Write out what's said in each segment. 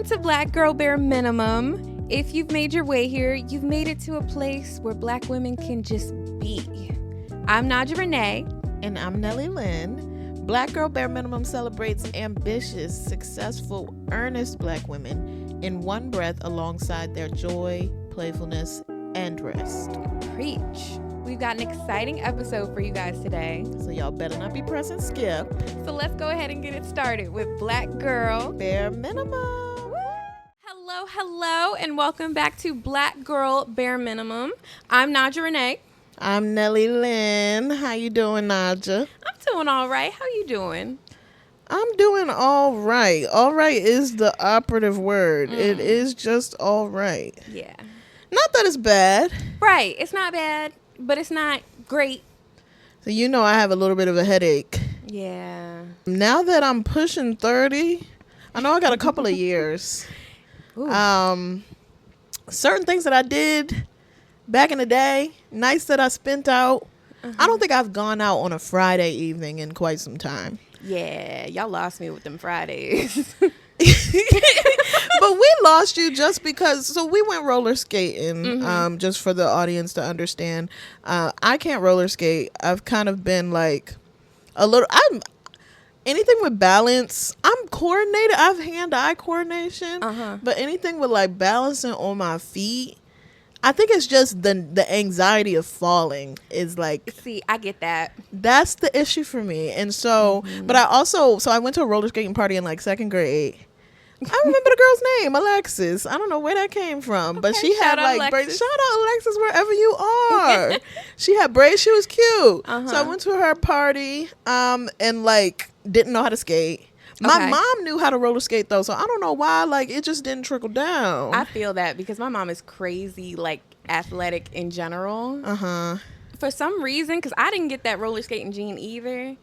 to Black Girl Bare Minimum. If you've made your way here, you've made it to a place where Black women can just be. I'm Najah Renee. And I'm Lynn. Black Girl Bare Minimum celebrates ambitious, successful, earnest Black women in one breath alongside their joy, playfulness, and rest. Preach. We've got an exciting episode for you guys today. So y'all better not be pressing skip. So let's go ahead and get it started with Black Girl Bare Minimum. Hello, and welcome back to Black Girl Bare Minimum. I'm Najah Renee. I'm Lynn. How you doing, Najah? I'm doing all right. How you doing? I'm doing all right. All right is the operative word. It is just all right. Yeah. Not that it's bad. Right. It's not bad, but it's not great. So you know I have a little bit of a headache. Yeah. Now that I'm pushing 30, I know I got a couple of years. Ooh. Certain things that I did back in the day, nights that I spent out. I don't think I've gone out on a Friday evening in quite some time. Yeah, y'all lost me with them Fridays. But we lost you just because, so we went roller skating, just for the audience to understand. I can't roller skate. I've kind of been like anything with balance, I'm coordinated. I have hand-eye coordination, but anything with like balancing on my feet, I think it's just the anxiety of falling is like. See, I get that. That's the issue for me. And so, but I went to a roller skating party in like second grade. I remember the girl's name, Alexis. I don't know where that came from, but she had like braids. Shout out Alexis wherever you are. She had braids. She was cute. So I went to her party, and like didn't know how to skate. My mom knew how to roller skate though, so I don't know why like it just didn't trickle down. I feel that because my mom is crazy like athletic in general. For some reason, because I didn't get that roller skating gene either.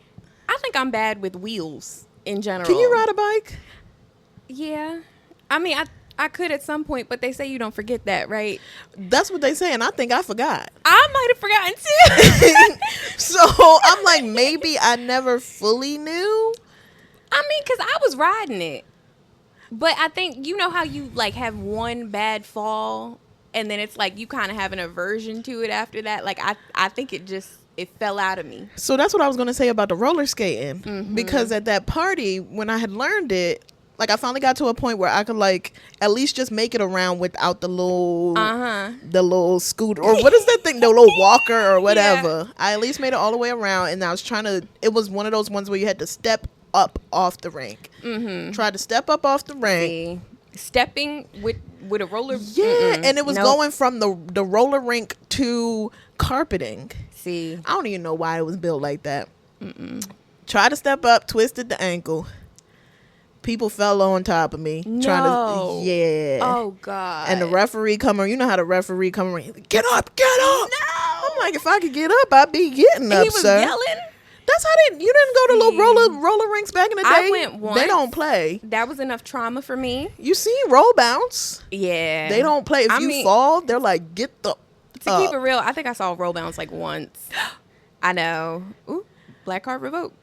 I think I'm bad with wheels in general. Can you ride a bike? Yeah. I mean, I could at some point, but they say you don't forget that, right? That's what they say, and I think I forgot. I might have forgotten too. So I'm like, maybe I never fully knew. I mean, because I was riding it. But I think, you know how you like have one bad fall, and then it's like you kind of have an aversion to it after that? Like, I think it fell out of me. So that's what I was going to say about the roller skating. Because at that party, when I had learned it, like I finally got to a point where I could like at least just make it around without the little scooter or what is that thing, the little walker or whatever. Yeah. I at least made it all the way around, and I was it was one of those ones where you had to step up off the rink. Tried to step up off the rink. See, stepping with a roller. Yeah, and it was going from the roller rink to carpeting. See, I don't even know why it was built like that. Tried to step up, twisted the ankle. People fell on top of me. No. Yeah. Oh, God. And the referee you know how the referee come around, get up. No. I'm like, if I could get up, I'd be getting up, He was sir. yelling? That's how you didn't go to little roller rinks back in the day? I went once. They don't play. That was enough trauma for me. You see roll bounce. Yeah. They don't play. If you fall, they're like, get the To keep it real, I think I saw roll bounce like once. I know. Ooh, black card revoked.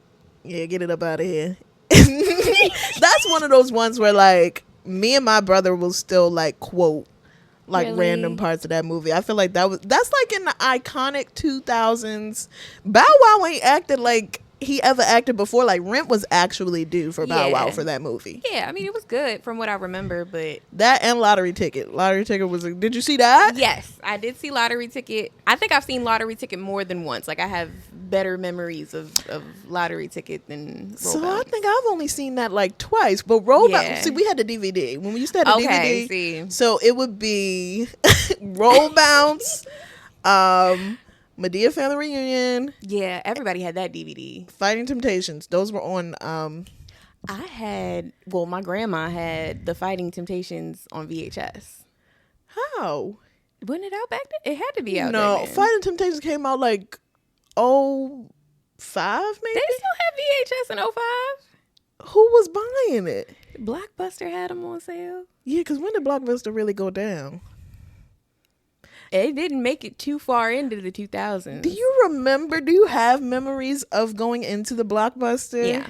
Yeah, get it up out of here. That's one of those ones where like me and my brother will still like quote like random parts of that movie. I feel like that's like in the iconic 2000s. Bow Wow ain't acted like he ever acted before. Like Rent was actually due for Bow Wow for that movie. Yeah, I mean it was good from what I remember, but that and Lottery Ticket was did you see that? Yes, I did see Lottery Ticket. I think I've seen Lottery Ticket more than once. Like I have better memories of Lottery Ticket than Roll So Bounce. I think I've only seen that like twice, but Roll Bounce, see, we had the DVD when we used to have the DVD. See. So it would be Roll Bounce, Medea Family Reunion. Yeah, everybody had that DVD. Fighting Temptations. Those were on. My grandma had the Fighting Temptations on VHS. How? Wasn't it out back then? It had to be out. No, Fighting Temptations came out like 05 maybe. They still have VHS in 05. Who was buying it? Blockbuster had them on sale. Yeah, because when did Blockbuster really go down? It didn't make it too far into the 2000s. Do you have memories of going into the Blockbuster? Yeah.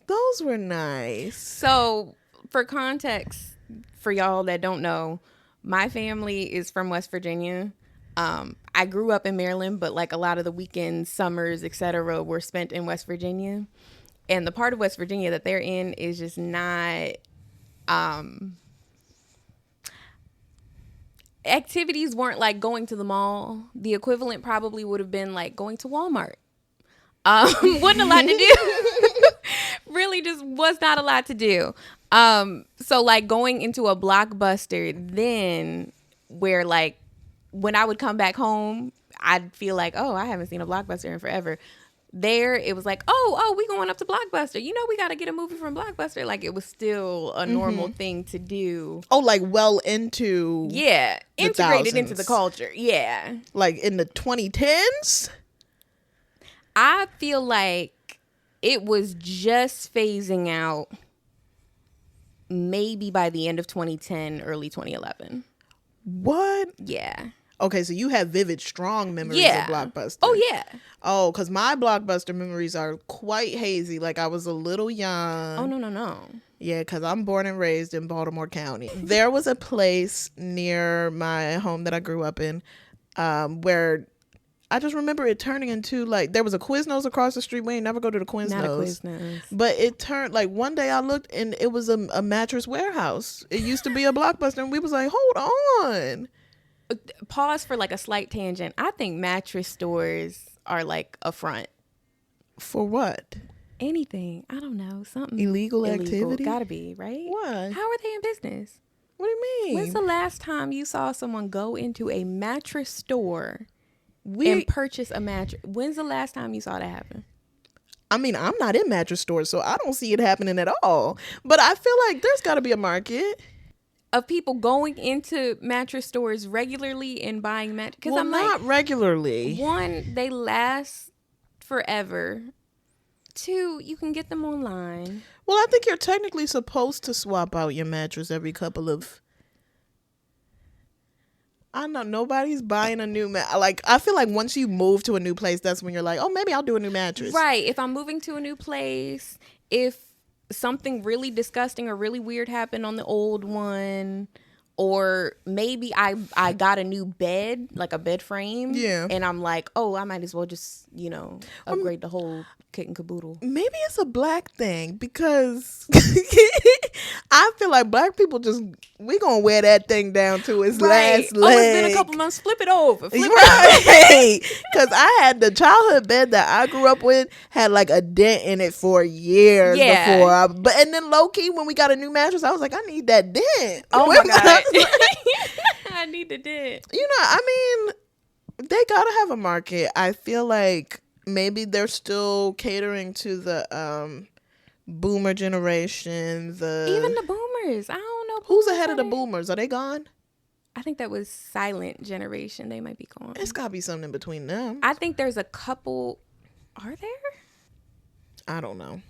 Those were nice. So, for context, for y'all that don't know, my family is from West Virginia. I grew up in Maryland, but like a lot of the weekends, summers, etc., were spent in West Virginia. And the part of West Virginia that they're in is just not. Activities weren't like going to the mall. The equivalent probably would have been like going to Walmart. Wasn't a lot to do. Really just was not a lot to do. So like going into a Blockbuster then, where like when I would come back home, I'd feel like, oh, I haven't seen a Blockbuster in forever. There it was like, oh, we going up to Blockbuster. You know, we got to get a movie from Blockbuster. Like it was still a normal thing to do. Oh, like well into integrated thousands. into the culture. Yeah. Like in the 2010s? I feel like it was just phasing out maybe by the end of 2010, early 2011. What? Yeah. Okay, so you have vivid, strong memories of Blockbuster. Oh, yeah. Oh, because my Blockbuster memories are quite hazy. Like, I was a little young. Oh, no. Yeah, because I'm born and raised in Baltimore County. There was a place near my home that I grew up in where I just remember it turning into, like, there was a Quiznos across the street. We ain't never go to the Quiznos. Not a Quiznos. But it turned, like, one day I looked and it was a mattress warehouse. It used to be a Blockbuster, and we was like, hold on. Pause for like a slight tangent. I think mattress stores are like a front. For what? Anything. I don't know. Something illegal activity? Gotta be, right? What? How are they in business? What do you mean? When's the last time you saw someone go into a mattress store and purchase a mattress? When's the last time you saw that happen? I mean, I'm not in mattress stores, so I don't see it happening at all. But I feel like there's got to be a market of people going into mattress stores regularly and buying mattresses. Because I'm not like, regularly. One, they last forever. Two, you can get them online. Well, I think you're technically supposed to swap out your mattress every couple of. I know nobody's buying a new like I feel like once you move to a new place, that's when you're like, oh, maybe I'll do a new mattress. Right. If I'm moving to a new place, if something really disgusting or really weird happened on the old one, or maybe I got a new bed, like a bed frame, and I'm like, oh, I might as well just upgrade the whole kit and caboodle. Maybe it's a black thing, because I feel like black people we gonna wear that thing down to its last leg. Oh, it's been a couple months. Flip it over. Right. Because I had the childhood bed that I grew up with had like a dent in it for years before. And then low key, when we got a new mattress, I was like, I need that dent. Oh my God. I need the dent. I mean, they gotta have a market. I feel like maybe they're still catering to the boomer generation. Even the boomers. I don't know. Who's ahead of the boomers? Are they gone? I think that was silent generation. They might be gone. It's gotta be something in between them. I think there's a couple. Are there? I don't know.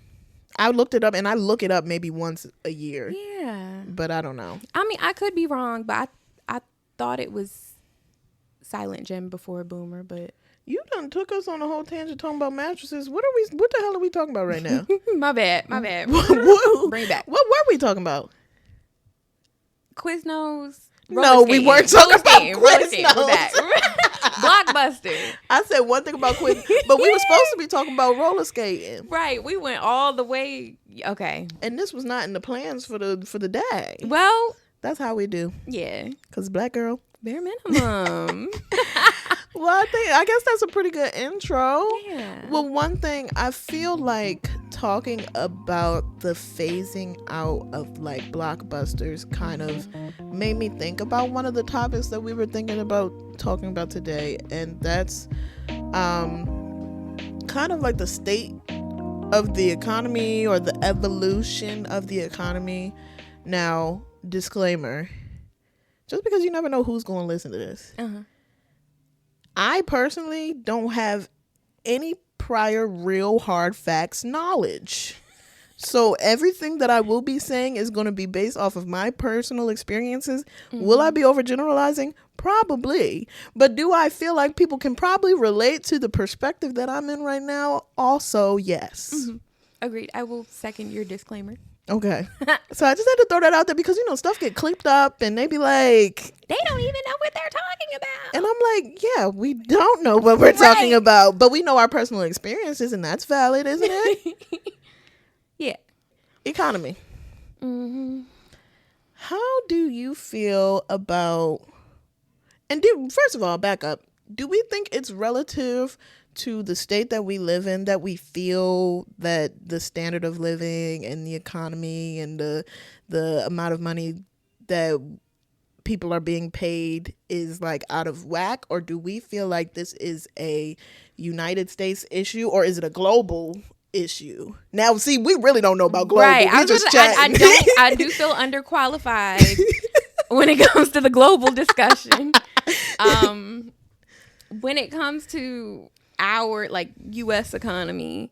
I looked it up, and I look it up maybe once a year. Yeah. But I don't know. I mean, I could be wrong, but I thought it was silent gen before boomer, but. You done took us on a whole tangent talking about mattresses. What the hell are we talking about right now? My bad. Bring it back. What were we talking about? Quiznos. No, we weren't talking about Quiznos. We're back. Blockbuster. I said one thing about Quiz, but we were supposed to be talking about roller skating. Right. We went all the way. Okay. And this was not in the plans for the day. Well, that's how we do. Yeah. Because black girl. Bare minimum. Well, I guess that's a pretty good intro. Yeah. Well, one thing, I feel like talking about the phasing out of like blockbusters kind of made me think about one of the topics that we were thinking about talking about today, and that's kind of like the state of the economy or the evolution of the economy. Now, disclaimer, just because you never know who's going to listen to this. I personally don't have any prior real hard facts knowledge. So everything that I will be saying is going to be based off of my personal experiences. Will I be overgeneralizing? Probably. But do I feel like people can probably relate to the perspective that I'm in right now? Also, yes. Agreed. I will second your disclaimer. Okay. So I just had to throw that out there because, stuff get clipped up and they be like... They don't even know what they're talking about. And I'm like, yeah, we don't know what we're talking about. But we know our personal experiences, and that's valid, isn't it? Yeah. Economy. Mm-hmm. How do you feel about... And first of all, back up. Do we think it's relative to the state that we live in that we feel that the standard of living and the economy and the amount of money that people are being paid is like out of whack? Or do we feel like this is a United States issue, or is it a global issue? Now, see, we really don't know about global. Right. I do feel underqualified when it comes to the global discussion. When it comes to our U.S. economy,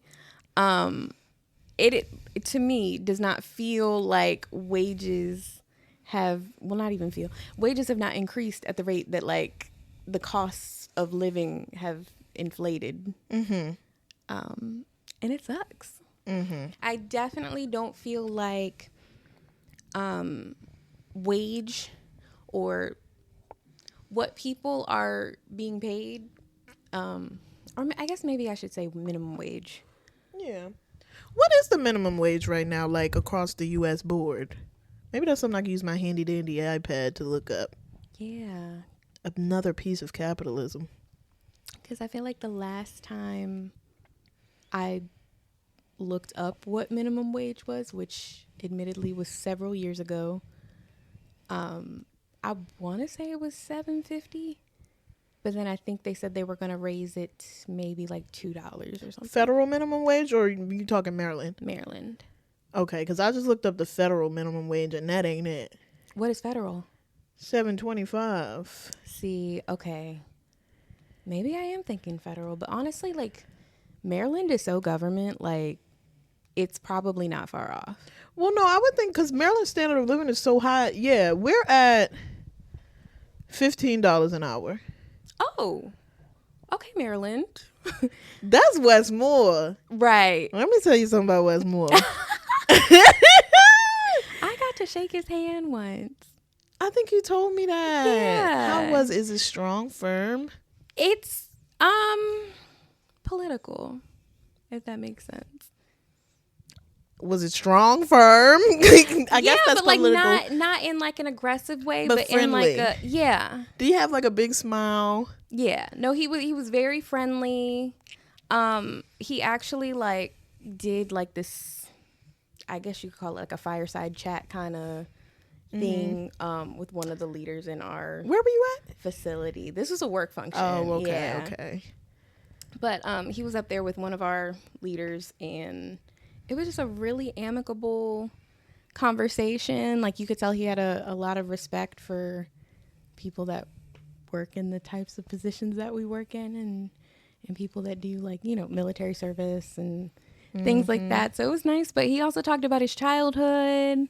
it to me does not feel like wages have not increased at the rate that the costs of living have inflated. Mm-hmm. And it sucks. Mm-hmm. I definitely don't feel like wage or what people are being paid, or I guess maybe I should say minimum wage. Yeah. What is the minimum wage right now, across the U.S. board? Maybe that's something I can use my handy dandy iPad to look up. Yeah. Another piece of capitalism. Because I feel like the last time I looked up what minimum wage was, which admittedly was several years ago, I want to say it was $7.50, but then I think they said they were going to raise it maybe $2 or something. Federal minimum wage, or are you talking Maryland? Maryland. Okay, because I just looked up the federal minimum wage, and that ain't it. What is federal? $7.25. See, okay. Maybe I am thinking federal, but honestly, Maryland is so government, it's probably not far off. Well, no, I would think because Maryland's standard of living is so high. Yeah, we're at $15 an hour. Oh, okay, Maryland. That's Westmore. Right. Let me tell you something about Westmore. I got to shake his hand once. I think you told me that. Yeah. Is it strong, firm? It's political, if that makes sense. Was it strong, firm? I guess that's but political. not in an aggressive way, but friendly. in yeah. Do you have a big smile? Yeah. No, he was very friendly. He actually did this, I guess you could call it a fireside chat kind of thing with one of the leaders in our Where were you at? Facility. This was a work function. Oh, okay, yeah. okay. But he was up there with one of our leaders, and it was just a really amicable conversation. You could tell he had a lot of respect for people that work in the types of positions that we work in, and people that do military service and things like that. So it was nice. But he also talked about his childhood.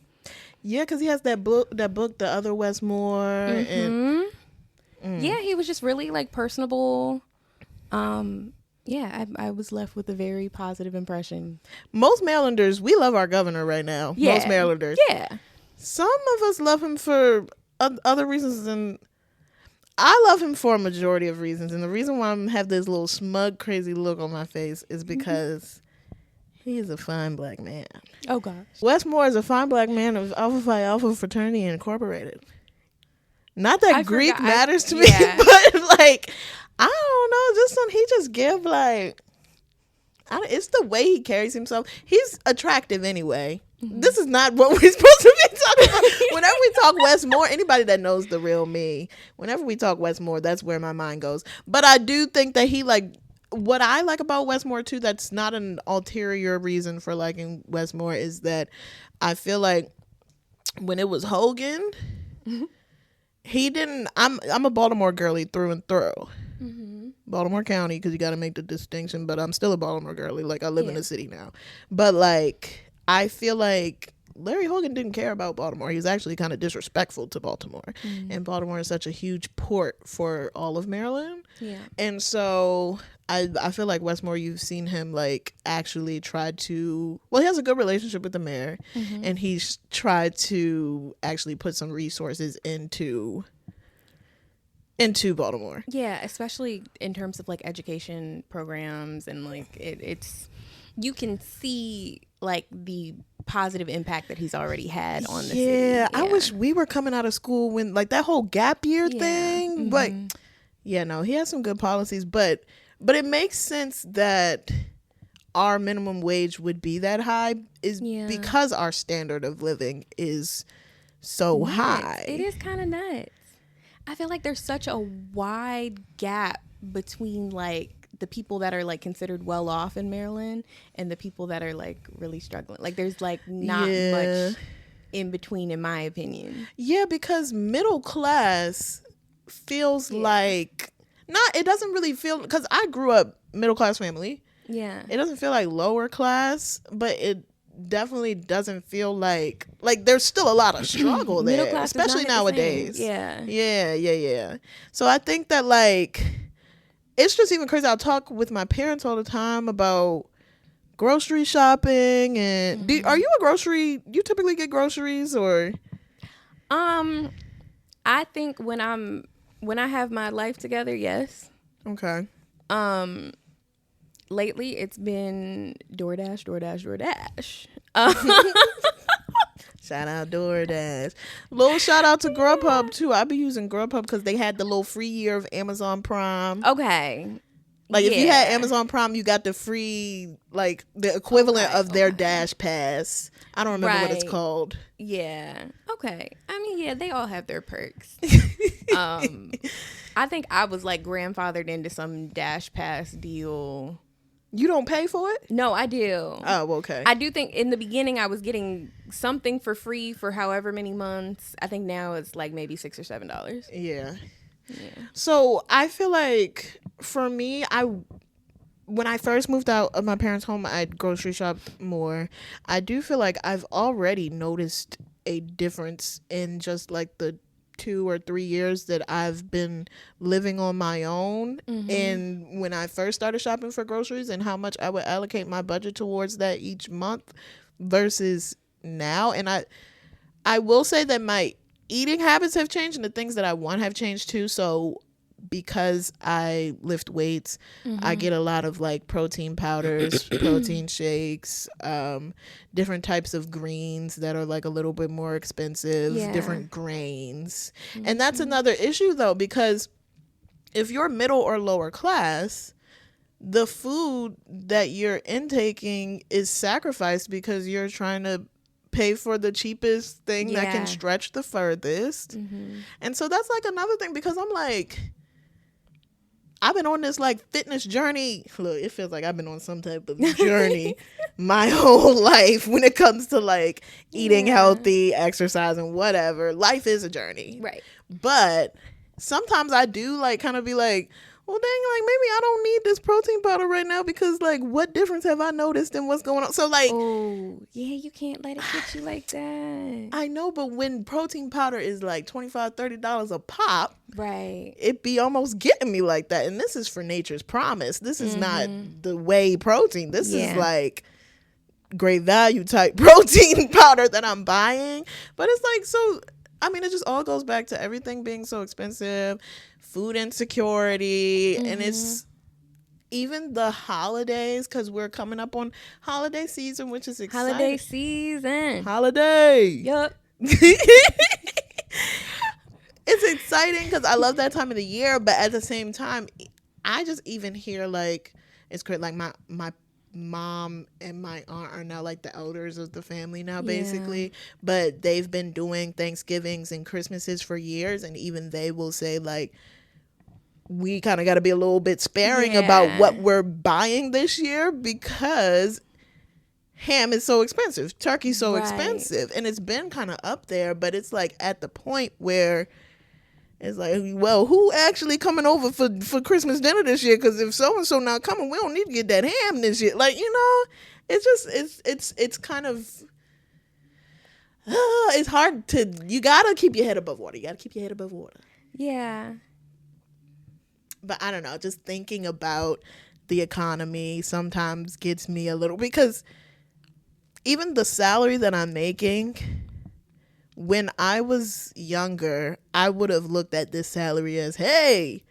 Yeah, because he has that book, The Other Westmore. Mm-hmm. And yeah, he was just really personable. Yeah, I was left with a very positive impression. Most Marylanders, we love our governor right now. Yeah. Most Marylanders. Yeah. Some of us love him for other reasons, and I love him for a majority of reasons. And the reason why I have this little smug, crazy look on my face is because he is a fine black man. Oh, gosh. Westmore is a fine black man of Alpha Phi Alpha Fraternity Incorporated. Not that Greek matters to me, but I don't know. He just give it's the way he carries himself. He's attractive anyway. Mm-hmm. This is not what we're supposed to be talking about. Whenever we talk Westmore, anybody that knows the real me, whenever we talk Westmore, that's where my mind goes. But I do think that he what I like about Westmore too, that's not an ulterior reason for liking Westmore, is that I feel like when it was Hogan, he didn't. I'm a Baltimore girly through and through. Mm-hmm. Baltimore County, because you got to make the distinction, but I'm still a Baltimore girly. I live in the city now. But I feel like Larry Hogan didn't care about Baltimore. He was actually kind of disrespectful to Baltimore. Mm-hmm. And Baltimore is such a huge port for all of Maryland. Yeah. And so I feel like Westmore, you've seen him like actually try to, well, he has a good relationship with the mayor, and he's tried to actually put some resources into Baltimore. Yeah, especially in terms of like education programs, and like it's you can see like the positive impact that he's already had on the city. Yeah, I wish we were coming out of school when like that whole gap year thing, but yeah, no, he has some good policies, but it makes sense that our minimum wage would be that high is because our standard of living is so high. It is kind of nuts. I feel like there's such a wide gap between like the people that are like considered well off in Maryland and the people that are like really struggling. Like there's like not much in between, in my opinion. Yeah, because middle class feels like it doesn't really feel, because I grew up middle class family. Yeah. It doesn't feel like lower class, but it definitely doesn't feel like there's still a lot of struggle there, class especially nowadays. Yeah. So I think that like it's just even crazy. I'll talk with my parents all the time about grocery shopping, and are you you typically get groceries, or I think when I have my life together, yes. Okay. Lately it's been DoorDash. Shout out DoorDash. Little shout out to Grubhub too. I be using Grubhub because they had the little free year of Amazon Prime. Okay. Like if you had Amazon Prime, you got the free, like the equivalent of their Dash Pass. I don't remember what it's called. Yeah. Okay. I mean, yeah, they all have their perks. I think I was like grandfathered into some Dash Pass deal. You don't pay for it? No, I do. Oh, okay. I do think in the beginning I was getting something for free for however many months. I think now it's like maybe $6 or $7. Yeah. So I feel like for me, when I first moved out of my parents' home, I'd grocery shop more. I do feel like I've already noticed a difference in just like the 2 or 3 years that I've been living on my own, and when I first started shopping for groceries and how much I would allocate my budget towards that each month versus now. And I will say that my eating habits have changed, and the things that I want have changed too. So because I lift weights, I get a lot of like protein powders, protein shakes, different types of greens that are like a little bit more expensive, different grains. And that's another issue though, because if you're middle or lower class, the food that you're intaking is sacrificed because you're trying to pay for the cheapest thing that can stretch the furthest. And so that's like another thing, because I'm like, I've been on this like fitness journey. Look, it feels like I've been on some type of journey my whole life when it comes to like eating healthy, exercising, whatever. Life is a journey. Right. But sometimes I do like kind of be like, well, dang, like maybe I don't need this protein powder right now, because like what difference have I noticed in what's going on? So like, oh yeah, you can't let it get you like that. I know, but when protein powder is like $25-$30 a pop, right, it be almost getting me like that. And this is for Nature's Promise. This is not the whey protein. This is like great value type protein powder that I'm buying. But it's like, so I mean, it just all goes back to everything being so expensive, food insecurity, and it's even the holidays, because we're coming up on holiday season, which is exciting. Holiday season. Holiday. Yup. It's exciting because I love that time of the year, but at the same time, I just even hear like, it's great. Like my mom and my aunt are now like the elders of the family now, basically, but they've been doing Thanksgivings and Christmases for years, and even they will say like, we kind of got to be a little bit sparing about what we're buying this year, because ham is so expensive, turkey's so expensive, and it's been kind of up there. But it's like at the point where it's like, well, who actually coming over for Christmas dinner this year? Because if so and so not coming, we don't need to get that ham this year. Like, you know, it's just it's kind of it's hard to, you gotta keep your head above water. Yeah. Yeah. But I don't know, just thinking about the economy sometimes gets me a little, because even the salary that I'm making, when I was younger, I would have looked at this salary as, hey.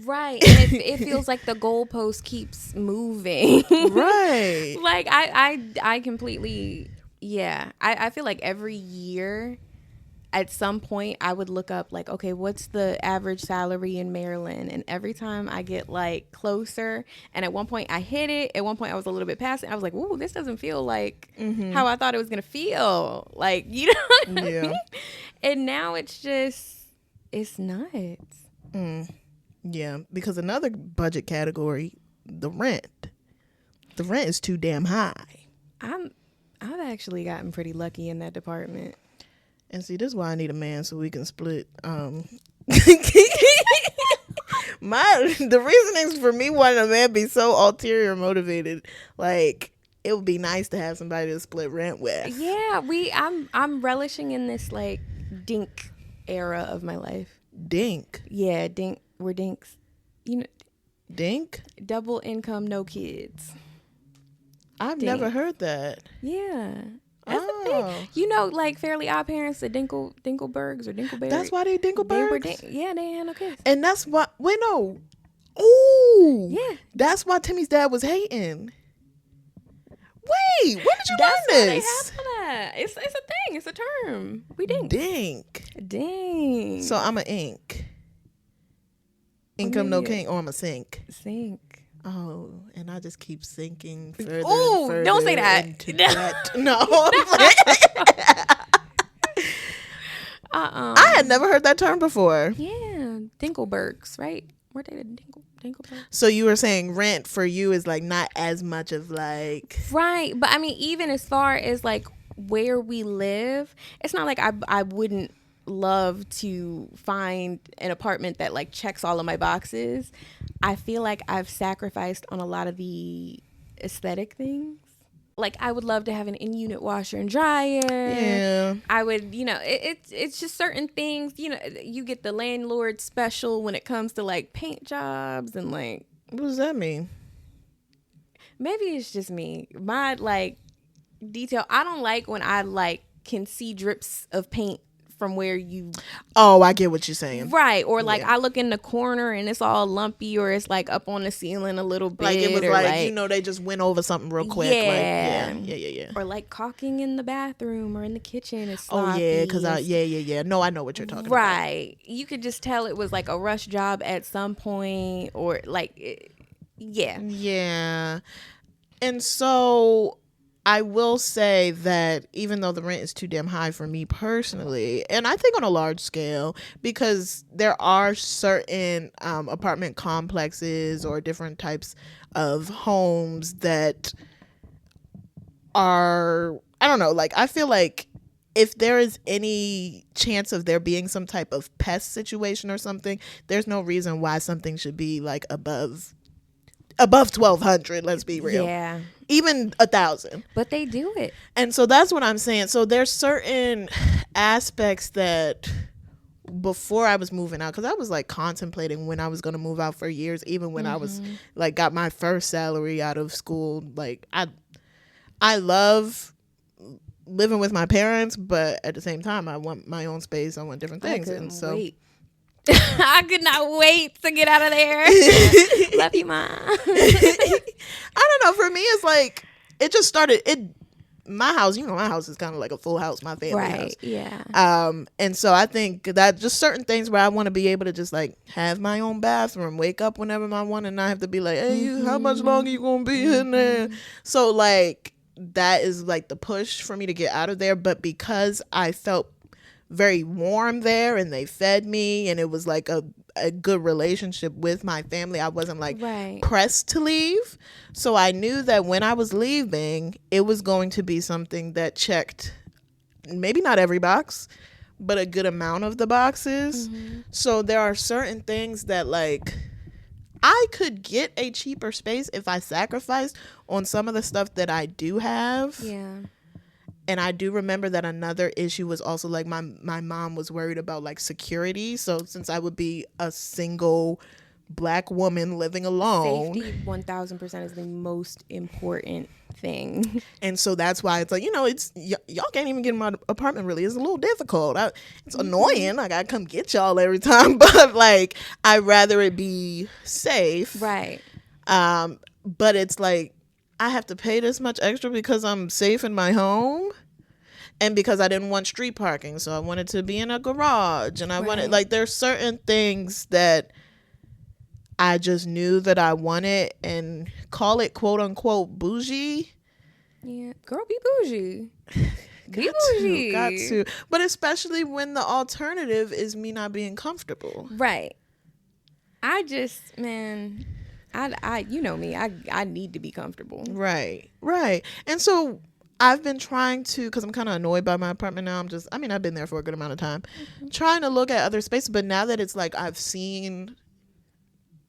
Right. And it feels like the goalpost keeps moving. Right. Like I completely, yeah. I feel like every year at some point I would look up like, okay, what's the average salary in Maryland? And every time I get like closer, and at one point I hit it, at one point I was a little bit past it, I was like, ooh, this doesn't feel like how I thought it was gonna feel. Like, you know what I mean? And now it's nuts. Yeah, because another budget category, the rent. The rent is too damn high. I've actually gotten pretty lucky in that department. And see, this is why I need a man, so we can split. The reasonings for me wanting a man be so ulterior motivated. Like, it would be nice to have somebody to split rent with. Yeah, I'm relishing in this like dink era of my life. Dink. Yeah, dink. We're dinks. You know, dink? Double income, no kids. I've never heard that. Yeah. That's a thing. You know, like Fairly Odd Parents, the Dinkelbergs or Dinkelberry. That's why they Dinkelbergs? They ain't had no kids. And that's why, wait, no. Ooh. Yeah. That's why Timmy's dad was hating. Wait, when did you learn this? They have that. It's a thing. It's a term. We dink. Dink. So I'm an ink. Income, no king, or I'm a sink. Sink. Oh, and I just keep sinking further. Oh, don't say that. No. I had never heard that term before. Yeah, Dinkelbergs, right? Weren't they the Dinkelbergs? So you were saying rent for you is like not as much of like, right? But I mean, even as far as like where we live, it's not like I wouldn't love to find an apartment that like checks all of my boxes. I feel like I've sacrificed on a lot of the aesthetic things. Like I would love to have an in-unit washer and dryer. Yeah. I would, you know, it's just certain things, you know, you get the landlord special when it comes to like paint jobs and like. What does that mean? Maybe it's just me. My like detail. I don't like when I like can see drips of paint from where you. Oh, I get what you're saying. Right. Or like I look in the corner and it's all lumpy, or it's like up on the ceiling a little bit. Like it was like, you know, they just went over something real quick. Yeah. Like, yeah. Or like caulking in the bathroom or in the kitchen is sloppy. Oh yeah, because yeah. No, I know what you're talking about. Right. You could just tell it was like a rush job at some point, or like, yeah. Yeah. And so I will say that even though the rent is too damn high for me personally, and I think on a large scale, because there are certain apartment complexes or different types of homes that are, I don't know, like I feel like if there is any chance of there being some type of pest situation or something, there's no reason why something should be like above 1,200, let's be real. Yeah. Even 1,000. But they do it. And so that's what I'm saying. So there's certain aspects that before I was moving out, because I was like contemplating when I was going to move out for years, even when I was like got my first salary out of school. Like I love living with my parents, but at the same time I want my own space. I want different things. And so wait. I could not wait to get out of there. Love you, Mom. I don't know. For me, it's like it just started. My house, you know, my house is kind of like a full house, my family house. Yeah. And so I think that just certain things where I want to be able to just like have my own bathroom, wake up whenever I want, and not have to be like, hey, how much longer you gonna be in there? So like that is like the push for me to get out of there. But because I felt very warm there and they fed me and it was like a good relationship with my family, I wasn't like pressed to leave. So I knew that when I was leaving, it was going to be something that checked maybe not every box, but a good amount of the boxes. So there are certain things that like I could get a cheaper space if I sacrificed on some of the stuff that I do have. Yeah. And I do remember that another issue was also like my mom was worried about like security. So since I would be a single Black woman living alone. Safety 1000% is the most important thing. And so that's why it's like, it's y'all can't even get in my apartment. Really, it's a little difficult. It's annoying. I gotta come get y'all every time, but like I'd rather it be safe, right? But it's like I have to pay this much extra because I'm safe in my home, and because I didn't want street parking, so I wanted to be in a garage, and I wanted, like, there's certain things that I just knew that I wanted, and call it quote unquote bougie. Yeah, girl, be bougie. Be bougie. Got to. But especially when the alternative is me not being comfortable. Right. I just, man, I you know me, I need to be comfortable. Right. And so I've been trying to, because I'm kind of annoyed by my apartment now. I've been there for a good amount of time, trying to look at other spaces. But now that it's like I've seen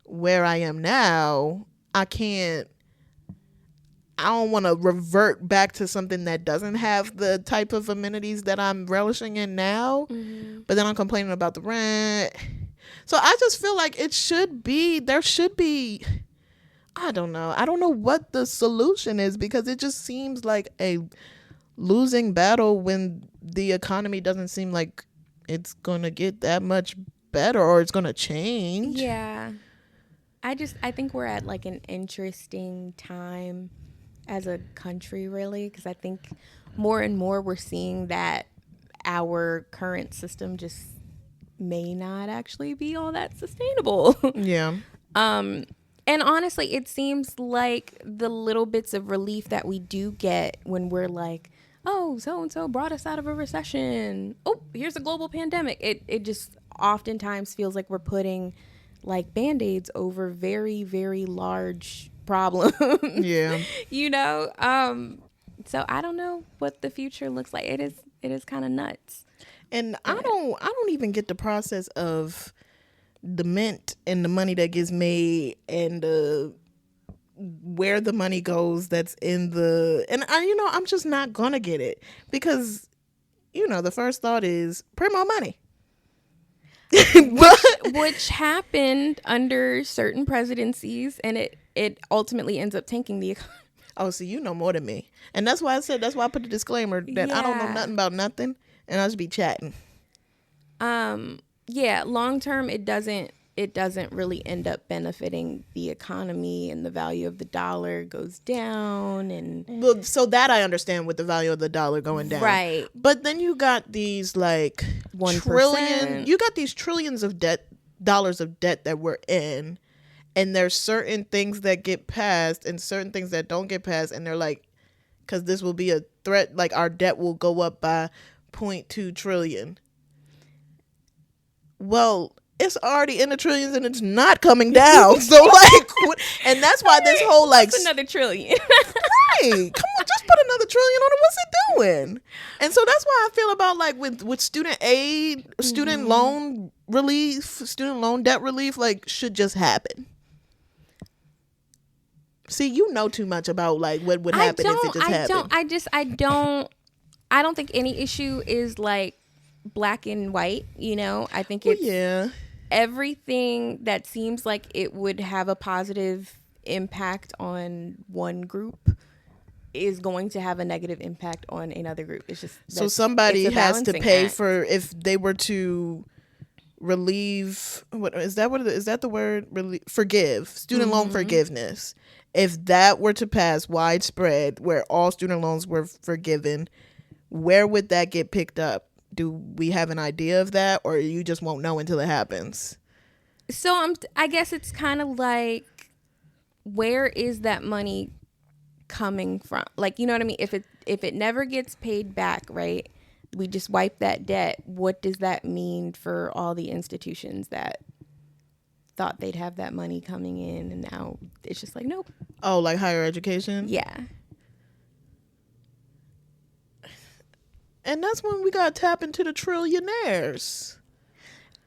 where I am now, I don't want to revert back to something that doesn't have the type of amenities that I'm relishing in now. But then I'm complaining about the rent. So I just feel like there should be, I don't know what the solution is, because it just seems like a losing battle when the economy doesn't seem like it's going to get that much better or it's going to change. Yeah. I think we're at like an interesting time as a country, really, because I think more and more we're seeing that our current system just may not actually be all that sustainable. Yeah. And honestly, it seems like the little bits of relief that we do get when we're like, oh, so-and-so brought us out of a recession. Oh, here's a global pandemic. It just oftentimes feels like we're putting like Band-Aids over very, very large problems. Yeah. So I don't know what the future looks like. It is kind of nuts. And I don't even get the process of the mint and the money that gets made and where the money goes that's in I'm just not gonna get it, because the first thought is print more money. which happened under certain presidencies, and it ultimately ends up tanking the economy. Oh, so you know more than me. And that's why I put the disclaimer that I don't know nothing about nothing, and I'll just be chatting. Yeah, long term it doesn't really end up benefiting the economy, and the value of the dollar goes down. And well, so that I understand, with the value of the dollar going down. Right. But then you got these like 1%. You got these trillions of dollars of debt that we're in. And there's certain things that get passed and certain things that don't get passed. And they're like, because this will be a threat, like our debt will go up by 0.2 trillion. Well, it's already in the trillions and it's not coming down. So like, and that's why this whole like another trillion. Right. Come on, just put another trillion on it. What's it doing? And so that's why I feel about like with student aid, student loan relief, student loan debt relief, like should just happen. See, you know too much about like what would happen if it just happened. I don't think any issue is like black and white, I think it's everything that seems like it would have a positive impact on one group is going to have a negative impact on another group. It's just, so somebody has to pay for, if they were to relieve, is that the word? Forgive, student loan forgiveness. If that were to pass widespread, where all student loans were forgiven, where would that get picked up? Do we have an idea of that, or you just won't know until it happens? So I guess it's kind of like, where is that money coming from? Like, you know what I mean? If it never gets paid back, right? We just wipe that debt. What does that mean for all the institutions that thought they'd have that money coming in, and now it's just like, nope. Oh, like higher education? Yeah. And that's when we got to tap into the trillionaires.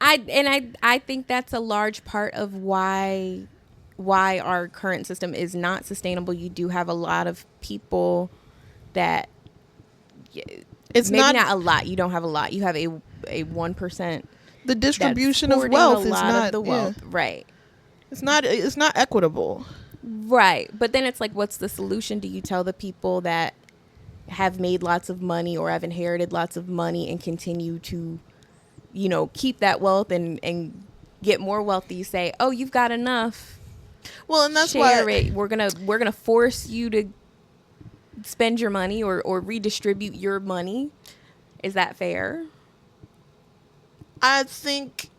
I think that's a large part of why our current system is not sustainable. You do have a lot of people that it's maybe not a lot. You don't have a lot. You have a 1%. The distribution of wealth is not the wealth, right? It's not equitable. Right. But then it's like, what's the solution? Do you tell the people that have made lots of money or have inherited lots of money and continue to, keep that wealth and get more wealth? You say, oh, you've got enough. Well, and that's share why it. We're gonna force you to spend your money or redistribute your money. Is that fair? I think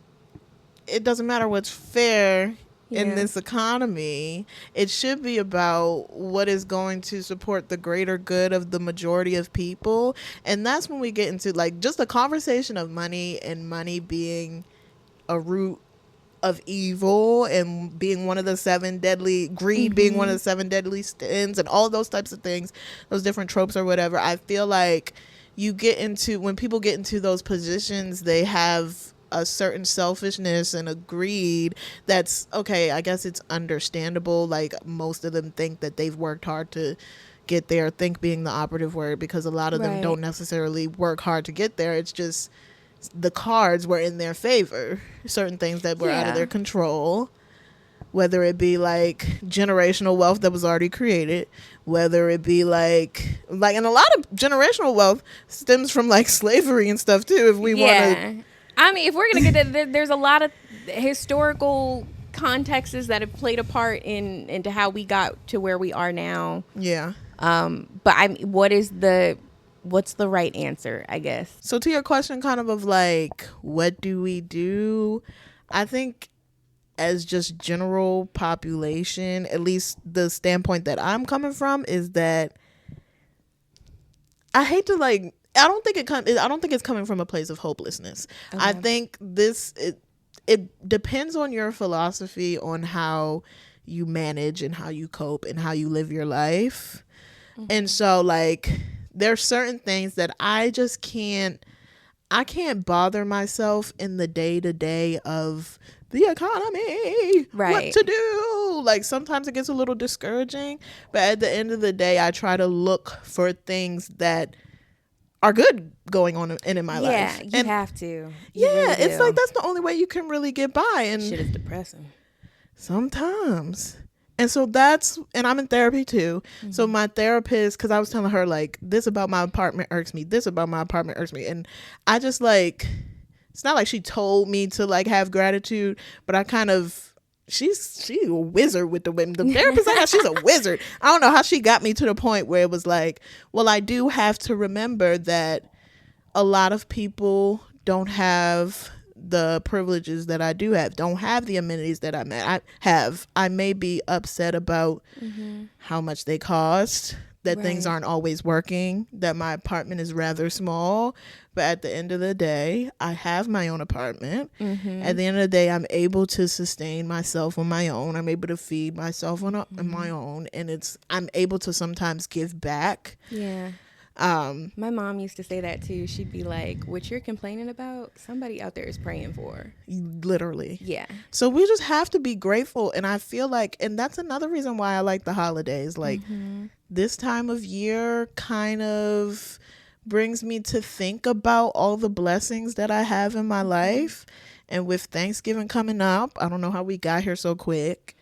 it doesn't matter what's fair in this economy. It should be about what is going to support the greater good of the majority of people. And that's when we get into like just the conversation of money and money being a root of evil and being one of the 7 deadly, greed being one of the 7 deadly sins and all those types of things, those different tropes or whatever. I feel like when people get into those positions, they have a certain selfishness and a greed that's okay. I guess it's understandable. Like most of them think that they've worked hard to get there, think being the operative word, because a lot of them don't necessarily work hard to get there. It's just the cards were in their favor, certain things that were out of their control, whether it be like generational wealth that was already created, whether it be like and a lot of generational wealth stems from like slavery and stuff too, if we want to. I mean, if we're gonna get it, there's a lot of historical contexts that have played a part into how we got to where we are now. But what's the right answer, I guess? So to your question kind of like, what do we do? I think as just general population, at least the standpoint that I'm coming from is that I hate to like, I don't think it's coming from a place of hopelessness. Okay. I think it depends on your philosophy on how you manage and how you cope and how you live your life. And so like, there's certain things that I can't bother myself in the day-to-day of the economy, what to do. Like sometimes it gets a little discouraging, but at the end of the day, I try to look for things that are good going on in my life. Yeah, you have to. Really it's like that's the only way you can really get by. And shit is depressing sometimes. And so and I'm in therapy too. So my therapist, because I was telling her like, this about my apartment irks me, this about my apartment irks me. And I just like, it's not like she told me to like have gratitude, but I kind of, she's a wizard with the therapist I have, she's a wizard. I don't know how she got me to the point where it was like, well, I do have to remember that a lot of people don't have the privileges that I do have, don't have the amenities that I have. I may be upset about how much they cost, that things aren't always working, that my apartment is rather small, but at the end of the day, I have my own apartment. At the end of the day, I'm able to sustain myself on my own. I'm able to feed myself on my own, and I'm able to sometimes give back. My mom used to say that too. She'd be like, what you're complaining about, somebody out there is praying for. Literally. So we just have to be grateful. And I feel like, and that's another reason why I like the holidays. Like this time of year kind of brings me to think about all the blessings that I have in my life. And with Thanksgiving coming up, I don't know how we got here so quick.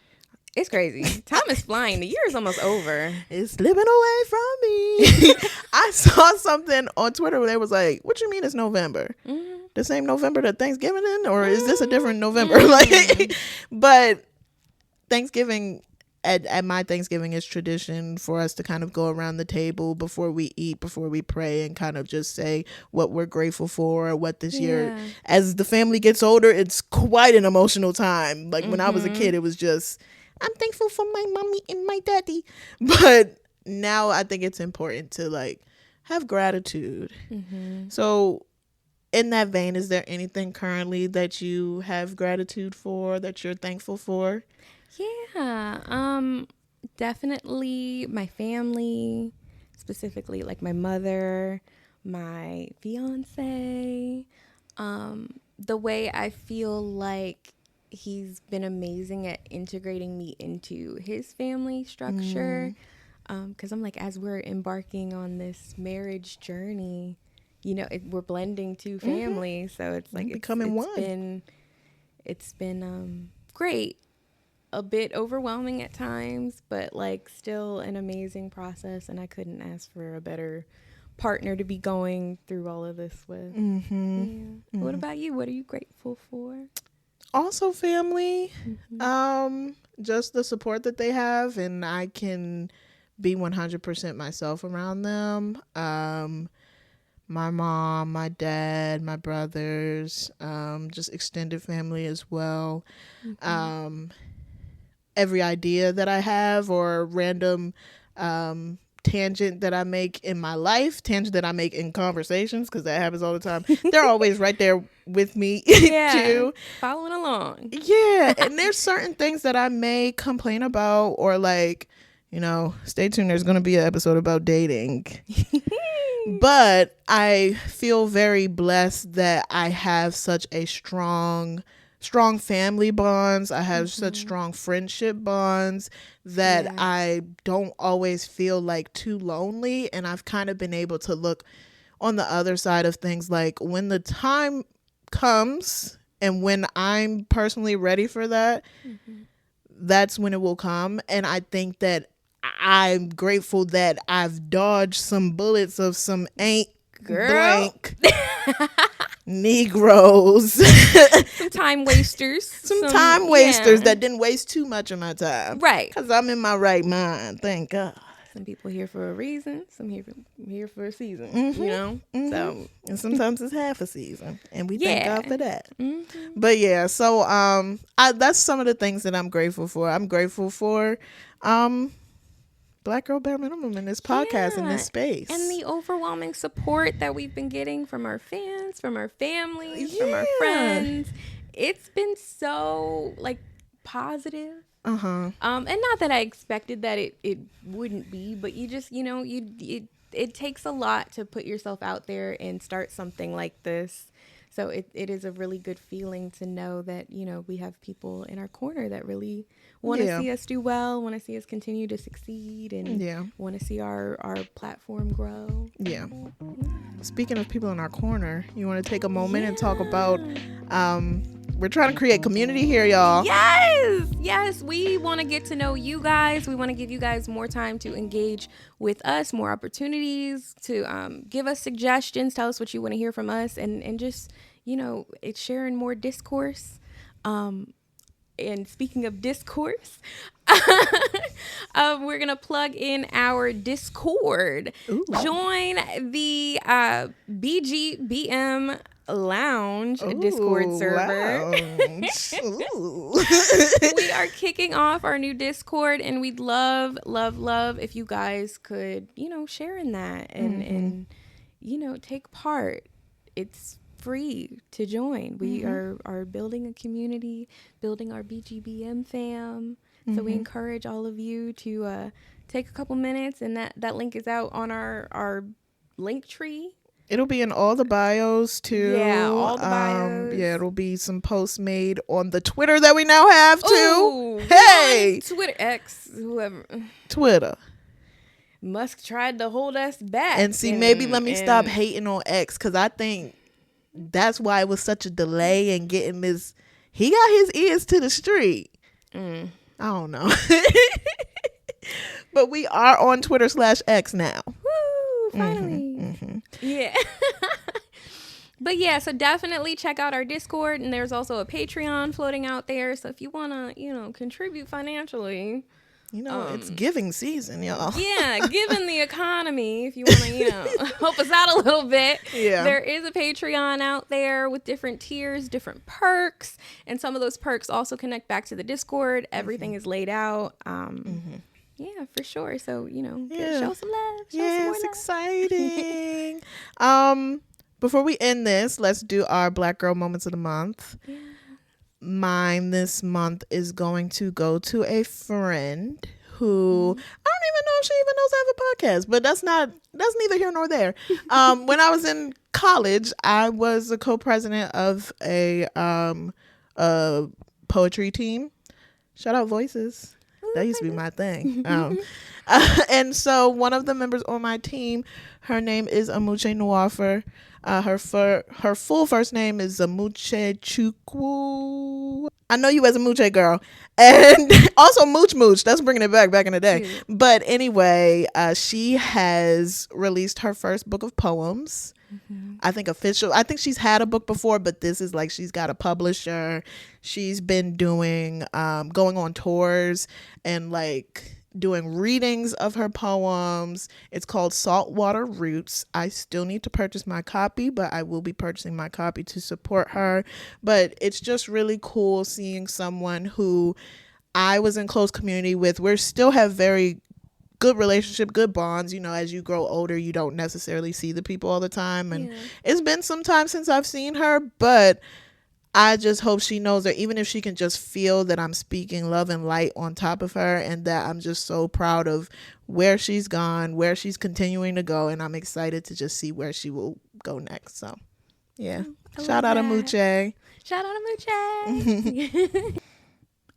It's crazy. Time is flying. The year is almost over. It's slipping away from me. I saw something on Twitter where they was like, what you mean it's November? The same November that Thanksgiving in? Or is this a different November? But Thanksgiving, at my Thanksgiving, is tradition for us to kind of go around the table before we eat, before we pray, and kind of just say what we're grateful for, or what this year. As the family gets older, it's quite an emotional time. Like when I was a kid, it was just, I'm thankful for my mommy and my daddy. But now I think it's important to like have gratitude. So in that vein, is there anything currently that you have gratitude for, that you're thankful for? Definitely my family, specifically like my mother, my fiance, the way I feel like he's been amazing at integrating me into his family structure. Because I'm like, as we're embarking on this marriage journey, we're blending two families. So it's like becoming one. It's been great. a bit overwhelming at times, but like still an amazing process. And I couldn't ask for a better partner to be going through all of this with. Yeah. What about you? What are you grateful for? Also family. Just the support that they have, and I can be 100% myself around them. My mom, my dad, my brothers, just extended family as well. Every idea that I have or random tangent that I make in my life, tangent that I make in conversations, because that happens all the time. They're always right there with me too. Following along. Yeah. And there's certain things that I may complain about, or like, stay tuned. There's going to be an episode about dating. But I feel very blessed that I have such a strong family bonds. I have such strong friendship bonds that I don't always feel like too lonely. And I've kind of been able to look on the other side of things, like when the time comes and when I'm personally ready for that, that's when it will come. And I think that I'm grateful that I've dodged some bullets of some ain't blank Negroes. Some time wasters. Some time wasters that didn't waste too much of my time. Right. Because I'm in my right mind. Thank God. Some people here for a reason. Some here for a season. So, and sometimes it's half a season, and we thank God for that. But yeah, so that's some of the things that I'm grateful for. I'm grateful for Black Girl Bare Minimum in this podcast, in this space, and the overwhelming support that we've been getting from our fans, from our families, from our friends. It's been so like positive. And not that I expected that it wouldn't be, but you just, it takes a lot to put yourself out there and start something like this. So it is a really good feeling to know that, we have people in our corner that really want to see us do well, want to see us continue to succeed, and want to see our platform grow. Yeah. Speaking of people in our corner, you want to take a moment and talk about we're trying to create community here, y'all. Yes. We want to get to know you guys. We want to give you guys more time to engage with us, more opportunities to give us suggestions, tell us what you want to hear from us, and just, it's sharing more discourse. And speaking of discourse, we're going to plug in our Discord. Ooh. Join the BGBM Lounge Discord server. We are kicking off our new Discord, and we'd love if you guys could, share in that and take part. It's free to join. We are building a community, building our BGBM fam. So we encourage all of you to take a couple minutes, and that link is out on our link tree. It'll be in all the bios too. Yeah, all the bios. It'll be some posts made on the Twitter that we now have too. Ooh, hey, Twitter, X, whoever. Twitter. Musk tried to hold us back. And see, maybe let me stop hating on X, because I think that's why it was such a delay in getting this. He got his ears to the street. I don't know. But we are on Twitter/X now. Woo, finally. Yeah. But yeah, so definitely check out our Discord, and there's also a Patreon floating out there. So if you want to, contribute financially, it's giving season, y'all. Yeah, given the economy, if you want to, help us out a little bit. Yeah. There is a Patreon out there with different tiers, different perks, and some of those perks also connect back to the Discord. Everything is laid out. Yeah, for sure. So, show some love. It's exciting. Before we end this, let's do our Black Girl Moments of the Month. Yeah. Mine this month is going to go to a friend who I don't even know if she even knows I have a podcast, but that's neither here nor there. When I was in college, I was a co-president of a poetry team. Shout out Voices. That used to be my thing. And so one of the members on my team, her name is Amuche Nwafor. Her full first name is Amuche Chukwu. I know you as a Mooche girl. And also Mooch. That's bringing it back in the day. Cute. But anyway, she has released her first book of poems. I think she's had a book before, but this is like she's got a publisher. She's been doing going on tours and like doing readings of her poems. It's called Saltwater Roots. I still need to purchase my copy, but I will be purchasing my copy to support her. But it's just really cool seeing someone who I was in close community with. We still have very good relationship, good bonds. You know, as you grow older, you don't necessarily see the people all the time. And it's been some time since I've seen her, but I just hope she knows that even if she can just feel that I'm speaking love and light on top of her, and that I'm just so proud of where she's gone, where she's continuing to go, and I'm excited to just see where she will go next. So, yeah. Shout out to Amuche. Shout out to Amuche.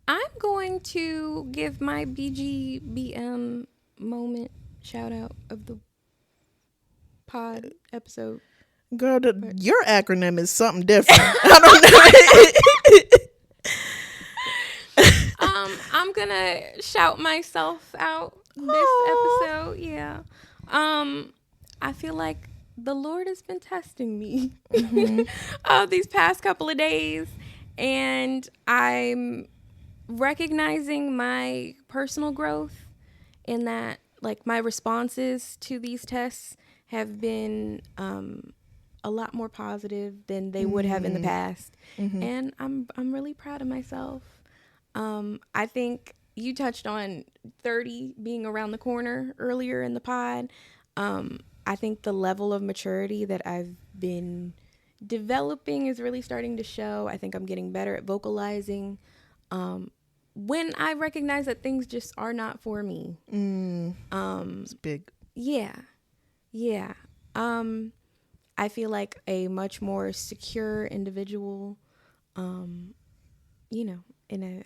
I'm going to give my BGBM moment shout out of the pod episode. Girl, your acronym is something different. I don't know. I'm gonna shout myself out this episode. Yeah. I feel like the Lord has been testing me these past couple of days, and I'm recognizing my personal growth in that, like, my responses to these tests have been a lot more positive than they would have in the past. And I'm really proud of myself. I think you touched on 30 being around the corner earlier in the pod. I think the level of maturity that I've been developing is really starting to show. I think I'm getting better at vocalizing when I recognize that things just are not for me. It's big. Yeah. I feel like a much more secure individual, you know, and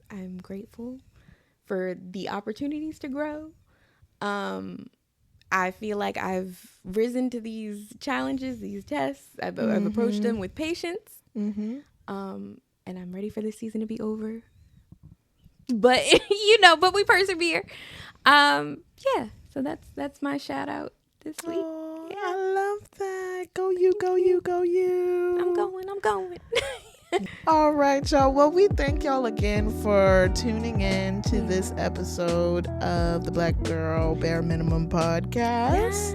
I'm grateful for the opportunities to grow. I feel like I've risen to these challenges, these tests. I've approached them with patience. And I'm ready for this season to be over. But, but we persevere. Yeah, so that's my shout out this week. Oh, yeah. I love that. Go you, go you, go you. I'm going. All right, y'all. Well, we thank y'all again for tuning in to this episode of the Black Girl Bare Minimum Podcast. Yes.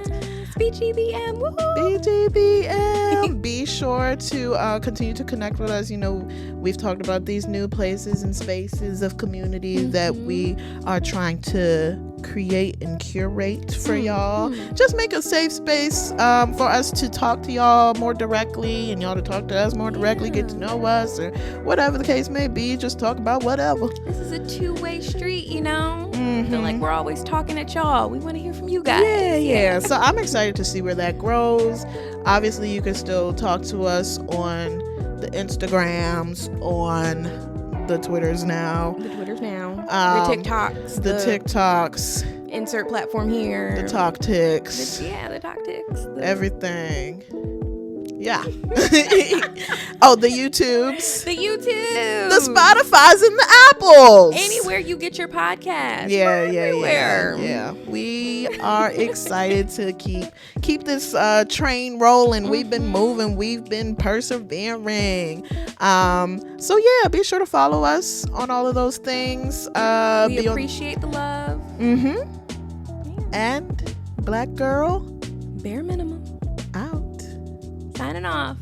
BGBM. Woo! BGBM. Be sure to continue to connect with us. You know, we've talked about these new places and spaces of community that we are trying to create and curate for y'all. Just make a safe space for us to talk to y'all more directly, and y'all to talk to us more directly, get to know us, or whatever the case may be. Just talk about whatever. This is a two-way street, you know. I feel like we're always talking at y'all. We want to hear from you guys. Yeah. So I'm excited to see where that grows. Obviously, you can still talk to us on the Instagrams, on the Twitters now. The TikToks. The TikToks. Insert platform here. The Talk Ticks. The Talk Ticks. Everything. Yeah. Oh, the YouTubes. The YouTube. The Spotifys and the Apples. Anywhere you get your podcast. Yeah. We are excited to keep this train rolling. We've been moving. We've been persevering. So yeah, be sure to follow us on all of those things. We appreciate the love. Yeah. And Black Girl Bare Minimum. out. Signing off.